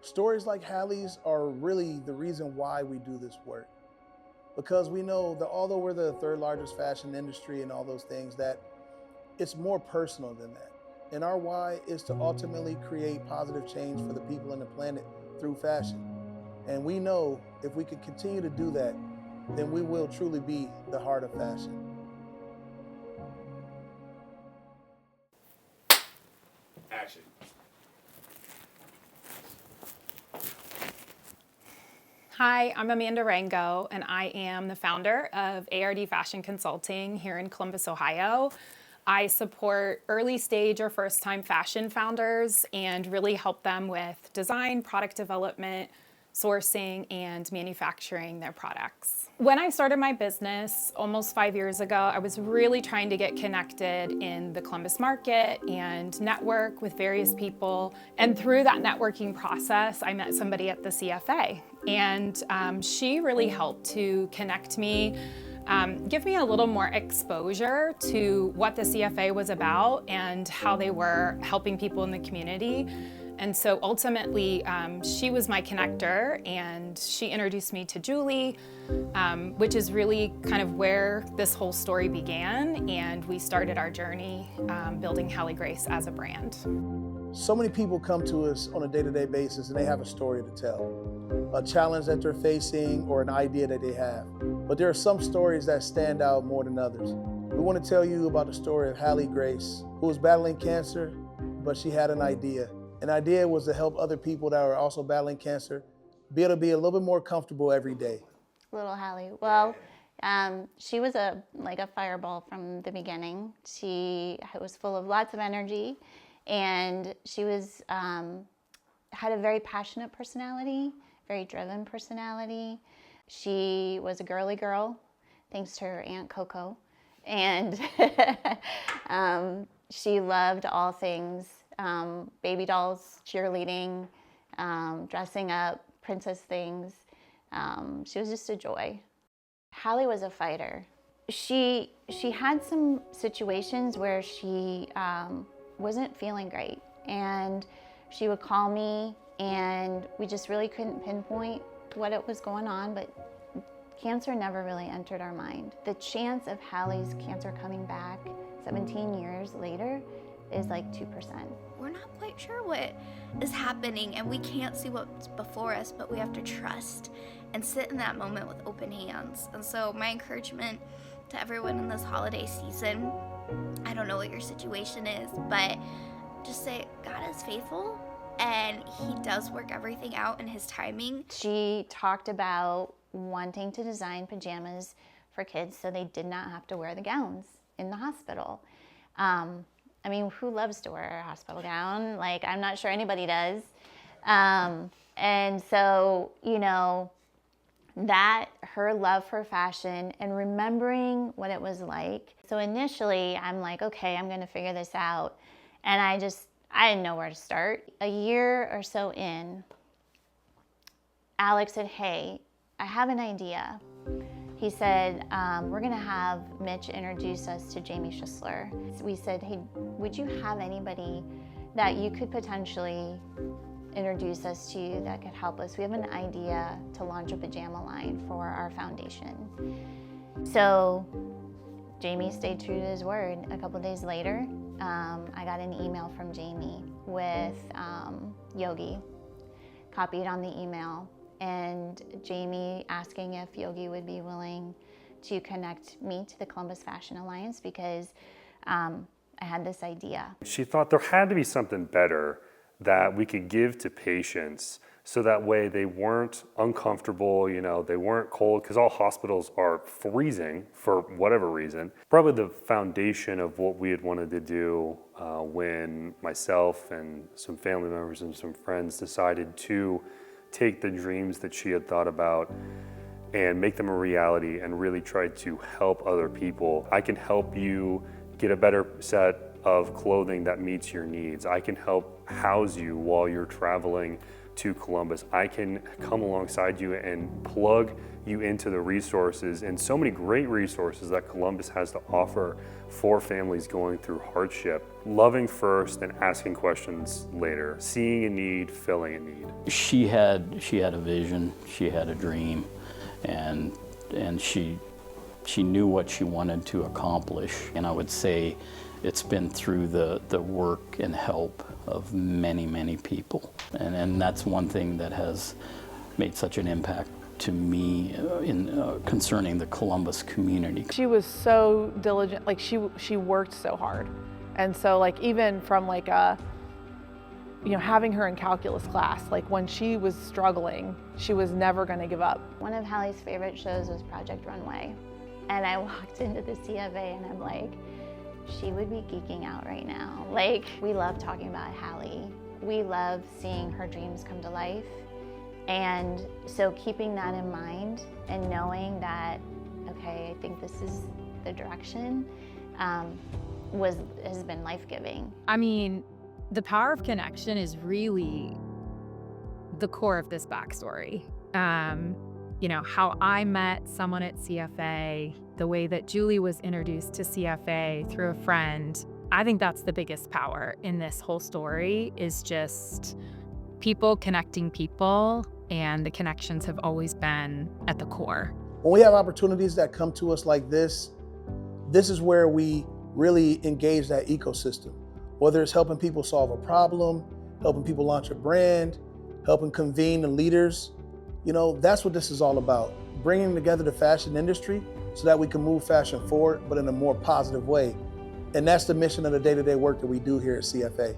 Stories like Halle's are really the reason why we do this work. Because we know that although we're the third largest fashion industry and all those things, that it's more personal than that. And our why is to ultimately create positive change for the people and the planet through fashion. And we know if we can continue to do that, then we will truly be the heart of fashion. Action. Hi, I'm Amanda Rango, and I am the founder of ARD Fashion Consulting here in Columbus, Ohio. I support early stage or first time fashion founders and really help them with design, product development, sourcing, and manufacturing their products. When I started my business almost 5 years ago, I was really trying to get connected in the Columbus market and network with various people. And through that networking process, I met somebody at the CFA. And she really helped to connect me, give me a little more exposure to what the CFA was about and how they were helping people in the community. And so ultimately, she was my connector, and she introduced me to Julie, which is really kind of where this whole story began, and we started our journey building Halle Grace as a brand. So many people come to us on a day-to-day basis and they have a story to tell, a challenge that they're facing or an idea that they have. But there are some stories that stand out more than others. We want to tell you about the story of Halle Grace, who was battling cancer, but she had an idea. An idea was to help other people that were also battling cancer be able to be a little bit more comfortable every day. Little Halle. Well, she was like a fireball from the beginning. She was full of lots of energy, and she was had a very passionate personality, very driven personality. She was a girly girl, thanks to her Aunt Coco, and she loved all things. Baby dolls, cheerleading, dressing up, princess things. She was just a joy. Halle was a fighter. She had some situations where she wasn't feeling great, and she would call me, and we just really couldn't pinpoint what it was going on, but cancer never really entered our mind. The chance of Halle's cancer coming back 17 years later is like 2%. We're not quite sure what is happening, and we can't see what's before us, but we have to trust and sit in that moment with open hands. And so my encouragement to everyone in this holiday season, I don't know what your situation is, but just say God is faithful and He does work everything out in His timing. She talked about wanting to design pajamas for kids so they did not have to wear the gowns in the hospital. I mean, who loves to wear a hospital gown? Like, I'm not sure anybody does. And so, you know, that, her love for fashion and remembering what it was like. So initially, I'm like, okay, I'm gonna figure this out. And I didn't know where to start. A year or so in, Alex said, hey, I have an idea. He said, we're gonna have Mitch introduce us to Jamie Schisler. So we said, hey, would you have anybody that you could potentially introduce us to that could help us? We have an idea to launch a pajama line for our foundation. So Jamie stayed true to his word. A couple of days later, I got an email from Jamie with Yogi, copied on the email, and Jamie asking if Yogi would be willing to connect me to the Columbus Fashion Alliance because I had this idea. She thought there had to be something better that we could give to patients so that way they weren't uncomfortable, you know, they weren't cold, because all hospitals are freezing for whatever reason. Probably the foundation of what we had wanted to do when myself and some family members and some friends decided to take the dreams that she had thought about and make them a reality and really try to help other people. I can help you get a better set of clothing that meets your needs. I can help house you while you're traveling to Columbus. I can come alongside you and plug you into the resources and so many great resources that Columbus has to offer for families going through hardship. Loving first and asking questions later. Seeing a need, filling a need. She had a vision, she had a dream, and she knew what she wanted to accomplish. And I would say it's been through the work and help of many, many people. And that's one thing that has made such an impact to me concerning the Columbus community. She was so diligent, like she worked so hard. And so like even from like having her in calculus class, like when she was struggling, she was never gonna give up. One of Halle's favorite shows was Project Runway. And I walked into the CFA and I'm like, she would be geeking out right now. Like, we love talking about Halle. We love seeing her dreams come to life. And so keeping that in mind and knowing that, okay, I think this is the direction, has been life-giving. I mean, the power of connection is really the core of this backstory. How I met someone at CFA, the way that Julie was introduced to CFA through a friend. I think that's the biggest power in this whole story, is just people connecting people, and the connections have always been at the core. When we have opportunities that come to us like this is where we really engage that ecosystem. Whether it's helping people solve a problem, helping people launch a brand, helping convene the leaders, that's what this is all about. Bringing together the fashion industry so that we can move fashion forward, but in a more positive way. And that's the mission of the day-to-day work that we do here at CFA.